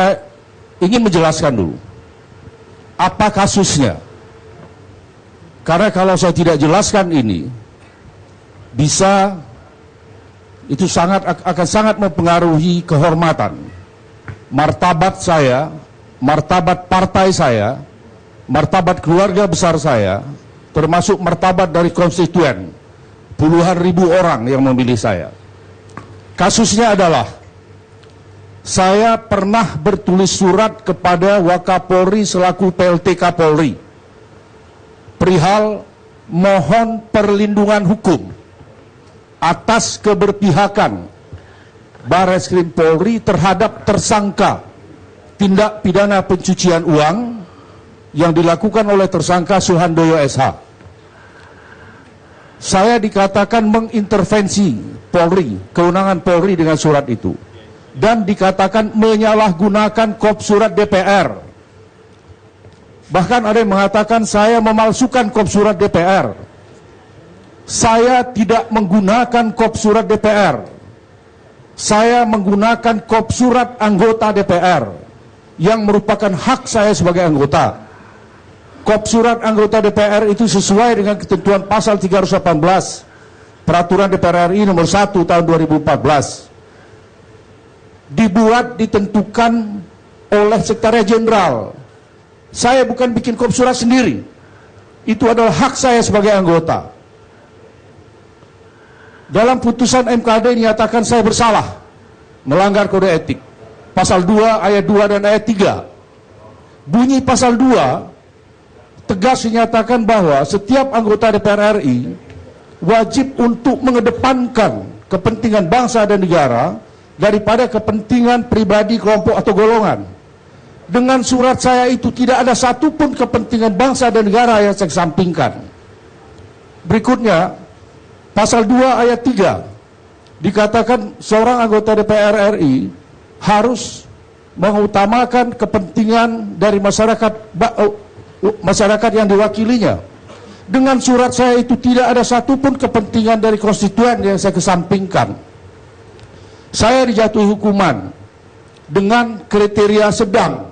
Saya ingin menjelaskan dulu apa kasusnya, karena kalau saya tidak jelaskan ini itu akan sangat mempengaruhi kehormatan, martabat saya, martabat partai saya, martabat keluarga besar saya, termasuk martabat dari konstituen, puluhan ribu orang yang memilih saya. Kasusnya adalah saya pernah bertulis surat kepada Wakapolri selaku PLT Kapolri perihal mohon perlindungan hukum atas keberpihakan Barreskrim Polri terhadap tersangka tindak pidana pencucian uang yang dilakukan oleh tersangka Suhandoyo SH. Saya dikatakan mengintervensi Polri, kewenangan Polri dengan surat itu, dan dikatakan menyalahgunakan kop surat DPR. Bahkan ada yang mengatakan saya memalsukan kop surat DPR. Saya tidak menggunakan kop surat DPR. Saya menggunakan kop surat anggota DPR yang merupakan hak saya sebagai anggota. Kop surat anggota DPR itu sesuai dengan ketentuan pasal 318 Peraturan DPR RI nomor 1 tahun 2014. Dibuat, ditentukan oleh Sekretariat Jenderal. Saya bukan bikin kop surat sendiri. Itu adalah hak saya sebagai anggota. Dalam putusan MKD dinyatakan saya bersalah melanggar kode etik. Pasal 2 ayat 2 dan ayat 3. Bunyi pasal 2 tegas dinyatakan bahwa setiap anggota DPR RI wajib untuk mengedepankan kepentingan bangsa dan negara daripada kepentingan pribadi, kelompok, atau golongan. Dengan surat saya itu tidak ada satupun kepentingan bangsa dan negara yang saya kesampingkan. Berikutnya, pasal 2 ayat 3 dikatakan seorang anggota DPR RI harus mengutamakan kepentingan dari masyarakat yang diwakilinya. Dengan surat saya itu tidak ada satupun kepentingan dari konstituen yang saya kesampingkan. Saya dijatuhi hukuman dengan kriteria sedang.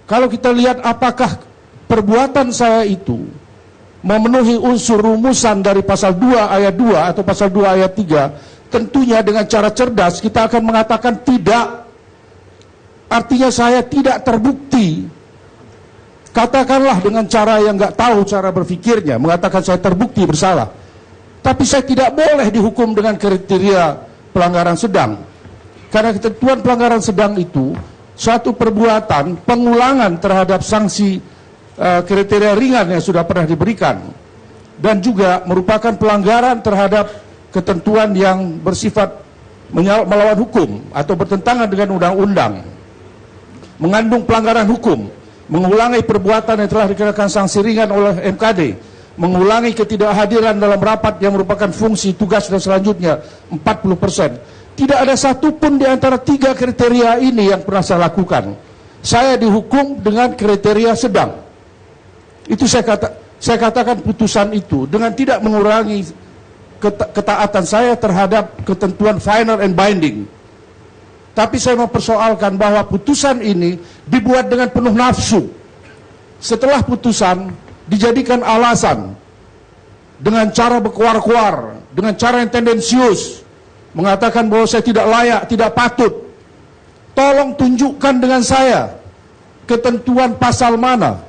Kalau kita lihat apakah perbuatan saya itu memenuhi unsur rumusan dari pasal 2 ayat 2 atau pasal 2 ayat 3, tentunya dengan cara cerdas kita akan mengatakan tidak. Artinya saya tidak terbukti. Katakanlah dengan cara yang nggak tahu cara berpikirnya, mengatakan saya terbukti bersalah. Tapi saya tidak boleh dihukum dengan kriteria pelanggaran sedang. Karena ketentuan pelanggaran sedang itu suatu perbuatan pengulangan terhadap sanksi kriteria ringan yang sudah pernah diberikan, dan juga merupakan pelanggaran terhadap ketentuan yang bersifat melawan hukum atau bertentangan dengan undang-undang, mengandung pelanggaran hukum, mengulangi perbuatan yang telah dikenakan sanksi ringan oleh MKD, mengulangi ketidakhadiran dalam rapat yang merupakan fungsi, tugas, dan selanjutnya 40%. Tidak ada satupun di antara 3 kriteria ini yang pernah saya lakukan. Saya dihukum dengan kriteria sedang. Itu saya katakan putusan itu dengan tidak mengurangi ketaatan saya terhadap ketentuan final and binding. Tapi saya mempersoalkan bahwa putusan ini dibuat dengan penuh nafsu. Setelah putusan dijadikan alasan dengan cara berkuar-kuar, dengan cara yang tendensius, mengatakan bahwa saya tidak layak, tidak patut. Tolong tunjukkan dengan saya ketentuan pasal mana,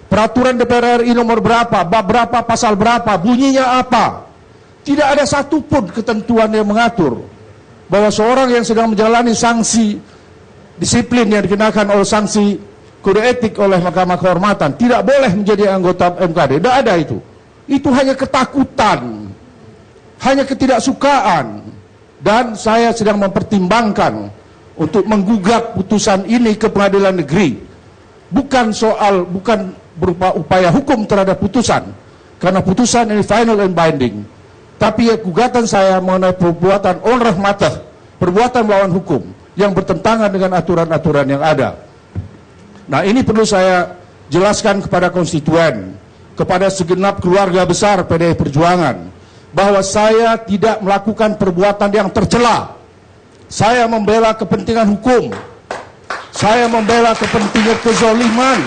peraturan DPR RI nomor berapa, bab berapa, pasal berapa, bunyinya apa. Tidak ada satupun ketentuan yang mengatur bahwa seorang yang sedang menjalani sanksi disiplin yang dikenakan oleh sanksi kode etik oleh Mahkamah Kehormatan tidak boleh menjadi anggota MKD. Tidak ada itu. Itu hanya ketakutan, hanya ketidaksukaan. Dan saya sedang mempertimbangkan untuk menggugat putusan ini ke pengadilan negeri. Bukan berupa upaya hukum terhadap putusan, karena putusan ini final and binding. Tapi gugatan saya mengenai perbuatan onreh matah, perbuatan melawan hukum yang bertentangan dengan aturan-aturan yang ada. Nah, ini perlu saya jelaskan kepada konstituen, kepada segenap keluarga besar PDI Perjuangan, bahwa saya tidak melakukan perbuatan yang tercela. Saya membela kepentingan hukum. Saya membela kepentingan kezoliman.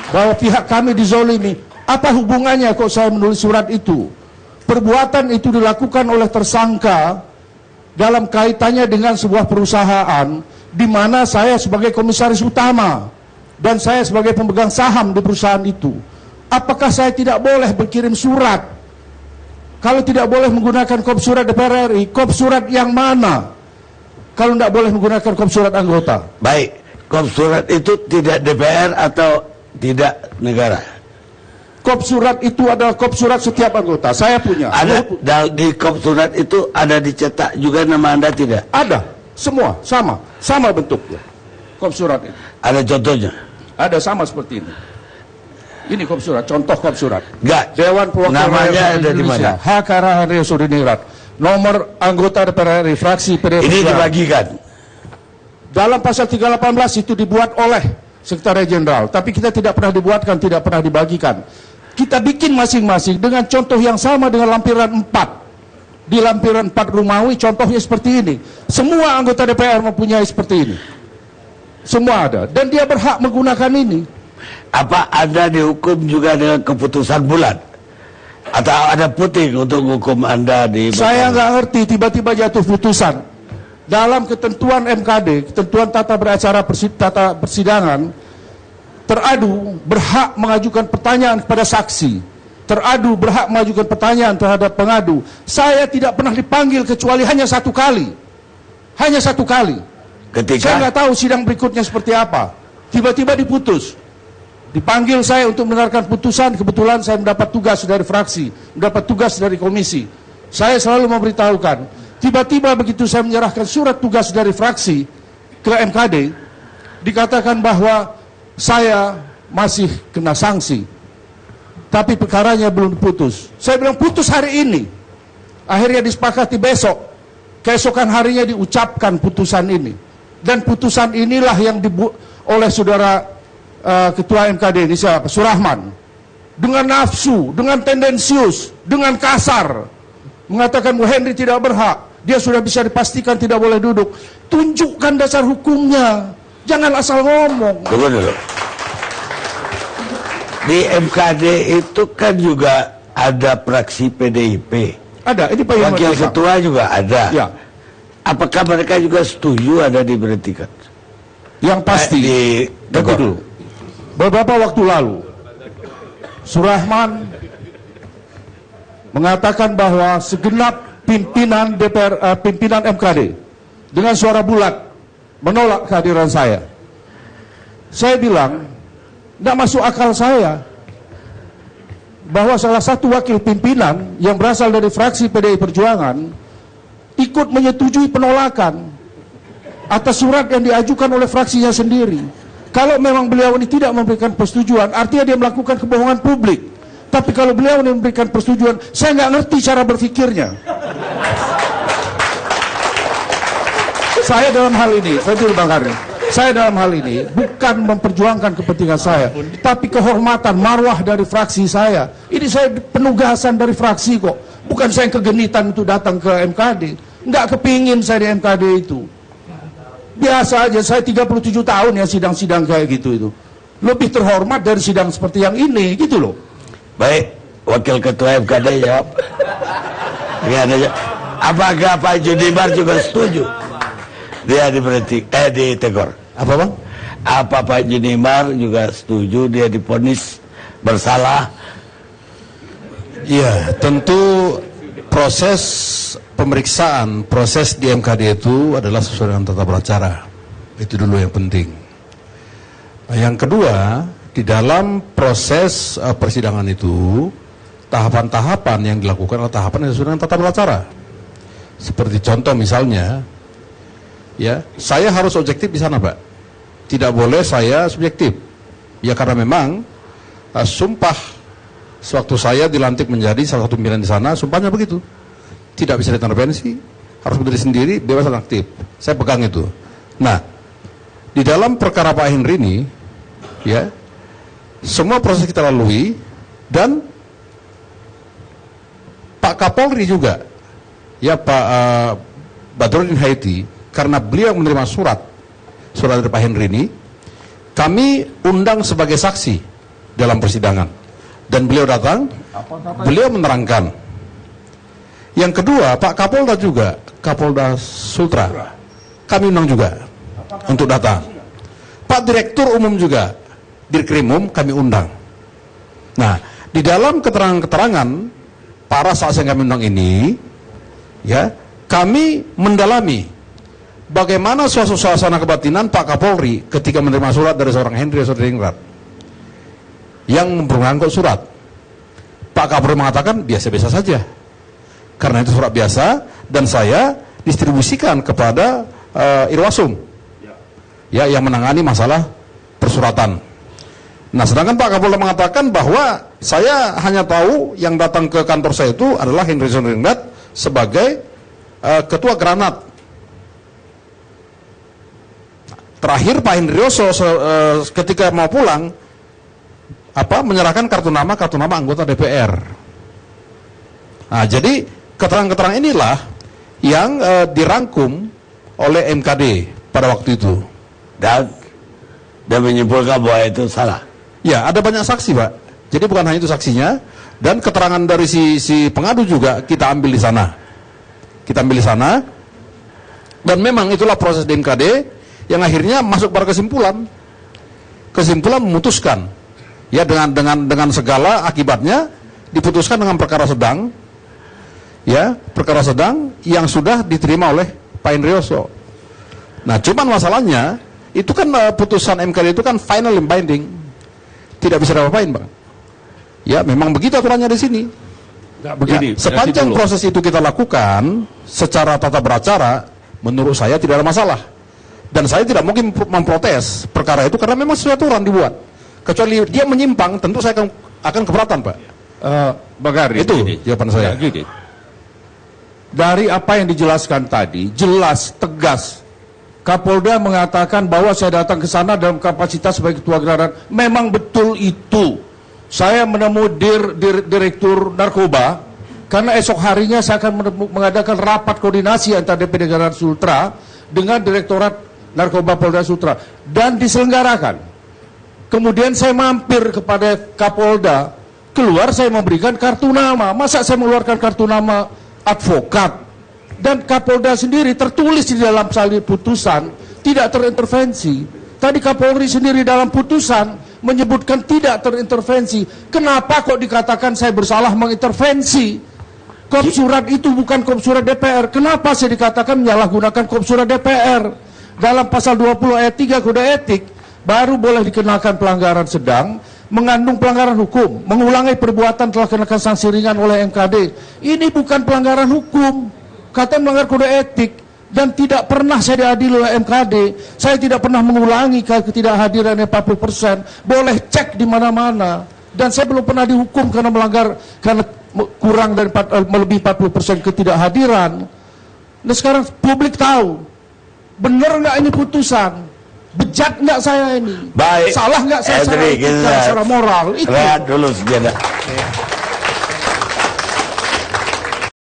Bahwa pihak kami dizolimi. Apa hubungannya kok saya menulis surat itu? Perbuatan itu dilakukan oleh tersangka dalam kaitannya dengan sebuah perusahaan di mana saya sebagai komisaris utama dan saya sebagai pemegang saham di perusahaan itu. Apakah saya tidak boleh berkirim surat? Kalau tidak boleh menggunakan kop surat DPR RI, kop surat yang mana? Kalau tidak boleh menggunakan kop surat anggota. Baik, kop surat itu tidak DPR atau tidak negara? Kop surat itu adalah kop surat setiap anggota. Saya punya. Ada di kop surat itu ada dicetak juga nama Anda tidak? Ada, semua sama bentuknya. Kop surat itu. Ada contohnya? Ada sama seperti ini. Ini kop surat, contoh kop surat. Enggak. Dewan Perwakilan Namanya Rakyat ada di mana? Hakara Haryo Sudinirat. Nomor anggota DPR RI fraksi PD Ini Perjuangan. dibagikan. Dalam pasal 318 itu dibuat oleh Sekretariat Jenderal, tapi kita tidak pernah dibuatkan, tidak pernah dibagikan. Kita bikin masing-masing dengan contoh yang sama dengan lampiran 4. Di lampiran 4 Rumawi contohnya seperti ini. Semua anggota DPR mempunyai seperti ini. Semua ada. Dan dia berhak menggunakan ini. Apa Anda dihukum juga dengan keputusan bulat? Atau ada puting untuk hukum Anda di... Saya nggak ngerti tiba-tiba jatuh putusan. Dalam ketentuan MKD, ketentuan tata persidangan, teradu berhak mengajukan pertanyaan kepada saksi. Teradu berhak mengajukan pertanyaan terhadap pengadu. Saya tidak pernah dipanggil kecuali hanya satu kali. Hanya satu kali. Saya nggak tahu sidang berikutnya seperti apa. Tiba-tiba diputus. Dipanggil saya untuk mendengarkan putusan. Kebetulan saya mendapat tugas dari fraksi, mendapat tugas dari komisi. Saya selalu memberitahukan. Tiba-tiba begitu saya menyerahkan surat tugas dari fraksi ke MKD, dikatakan bahwa saya masih kena sanksi, tapi perkaranya belum diputus. Saya bilang putus hari ini. Akhirnya disepakati besok. Keesokan harinya diucapkan putusan ini. Dan putusan inilah yang dibuat oleh saudara Ketua MKD ini siapa? Surahman. Dengan nafsu, dengan tendensius, dengan kasar. Mengatakan Bu Henry tidak berhak. Dia sudah bisa dipastikan tidak boleh duduk. Tunjukkan dasar hukumnya. Jangan asal ngomong. Tunggu dulu. Di MKD itu kan juga ada fraksi PDIP. Ada, ini Pak Wakil ketua juga ada. Ya. Apakah mereka juga setuju ada diberhentikan? Yang pasti, Tegur dulu. Beberapa waktu lalu, Surahman mengatakan bahwa segenap pimpinan pimpinan MKD dengan suara bulat menolak kehadiran saya. Saya bilang, tidak masuk akal saya bahwa salah satu wakil pimpinan yang berasal dari fraksi PDI Perjuangan ikut menyetujui penolakan atas surat yang diajukan oleh fraksinya sendiri. Kalau memang beliau ini tidak memberikan persetujuan, artinya dia melakukan kebohongan publik. Tapi kalau beliau ini memberikan persetujuan, saya nggak ngerti cara berpikirnya. Saya dalam hal ini, Bang Karim, saya dalam hal ini bukan memperjuangkan kepentingan saya, tapi kehormatan, marwah dari fraksi saya. Ini saya penugasan dari fraksi kok. Bukan saya kegenitan untuk datang ke MKD. Nggak kepingin saya di MKD itu. Biasa aja, saya 37 tahun ya sidang-sidang kayak gitu itu. Lebih terhormat dari sidang seperti yang ini, gitu loh. Baik, Wakil Ketua MKD jawab. Apakah Pak Junibar juga setuju dia ditegur? Apa Bang? Apa Pak Junibar juga setuju dia divonis bersalah? Iya, tentu proses pemeriksaan, proses di MKD itu adalah sesuai dengan tata acara. Itu dulu yang penting. Yang kedua, di dalam proses persidangan itu, tahapan-tahapan yang dilakukan adalah tahapan yang sesuai dengan tata acara. Seperti contoh misalnya, ya, saya harus objektif di sana, Pak. Tidak boleh saya subjektif. Ya karena memang sumpah sewaktu saya dilantik menjadi salah satu pimpinan di sana, sumpahnya begitu. Tidak bisa diintervensi, harus berdiri sendiri, bebas dan aktif. Saya pegang itu. Nah, di dalam perkara Pak Henry ini, ya, semua proses kita lalui dan Pak Kapolri juga, ya Pak Badrodin Haiti, karena beliau menerima surat dari Pak Henry ini, kami undang sebagai saksi dalam persidangan. Dan beliau datang, beliau menerangkan. Yang kedua, Pak Kapolda juga, Kapolda Sultra, kami undang juga untuk datang. Pak Direktur Umum juga, Dirkrimum, kami undang. Nah, di dalam keterangan-keterangan para saksi yang kami undang ini, ya, kami mendalami bagaimana suasana kebatinan Pak Kapolri ketika menerima surat dari seorang Henry Sodingrat yang memperkenalkan surat. Pak Kapolri mengatakan biasa-biasa saja, karena itu surat biasa dan saya distribusikan kepada Irwasum, ya, yang menangani masalah persuratan. Nah, sedangkan Pak Kapolda mengatakan bahwa saya hanya tahu yang datang ke kantor saya itu adalah Henry Sodingrat sebagai ketua Granat. Terakhir Pak Hendrioso ketika mau pulang menyerahkan kartu nama anggota DPR. Nah, jadi keterangan-keterangan inilah yang dirangkum oleh MKD pada waktu itu dan menyimpulkan bahwa itu salah. Ya, ada banyak saksi, Pak. Jadi bukan hanya itu saksinya, dan keterangan dari si pengadu juga kita ambil di sana. Dan memang itulah proses di MKD yang akhirnya masuk pada kesimpulan memutuskan, ya, dengan segala akibatnya, diputuskan dengan perkara sedang, ya, perkara sedang yang sudah diterima oleh Pak Hendrioso. Nah, cuman masalahnya itu kan putusan MKD itu kan final and binding, tidak bisa diapa-apain, Bang. Ya, memang begitu aturannya di sini. Nggak begini, ya, sepanjang proses itu kita lakukan secara tata beracara, menurut saya tidak ada masalah. Dan saya tidak mungkin memprotes perkara itu karena memang sesuai aturan dibuat. Kecuali dia menyimpang, tentu saya akan keberatan, Pak. Bang Ari, itu jawaban saya. Gini. Dari apa yang dijelaskan tadi, jelas, tegas. Kapolda mengatakan bahwa saya datang ke sana dalam kapasitas sebagai ketua gerakan. Memang betul itu. Saya menemui direktur narkoba, karena esok harinya saya akan mengadakan rapat koordinasi antara DPD Granat Sultra dengan Direktorat Narkoba Polda Sultra, dan diselenggarakan. Kemudian saya mampir kepada Kapolda, keluar saya memberikan kartu nama. Masa saya mengeluarkan kartu nama advokat? Dan Kapolda sendiri tertulis di dalam salin putusan tidak terintervensi. Tadi Kapolri sendiri dalam putusan menyebutkan tidak terintervensi. Kenapa kok dikatakan saya bersalah mengintervensi? Kop surat itu bukan kop surat DPR. Kenapa saya dikatakan menyalahgunakan kop surat DPR? Dalam pasal 20 ayat 3 Kode Etik baru boleh dikenakan pelanggaran sedang, mengandung pelanggaran hukum, mengulangi perbuatan telah kenakan sanksi ringan oleh MKD. Ini bukan pelanggaran hukum, kata melanggar Kode Etik, dan tidak pernah saya diadili oleh MKD. Saya tidak pernah mengulangi ketidakhadiran 40%. Boleh cek di mana-mana. Dan saya belum pernah dihukum karena melanggar, karena kurang dari melebihi 40% ketidakhadiran. Nah, sekarang publik tahu, benar nggak ini putusan? Bejat nggak saya ini? Baik. Salah nggak saya secara moral? Itu. Lihat dulu sejenak.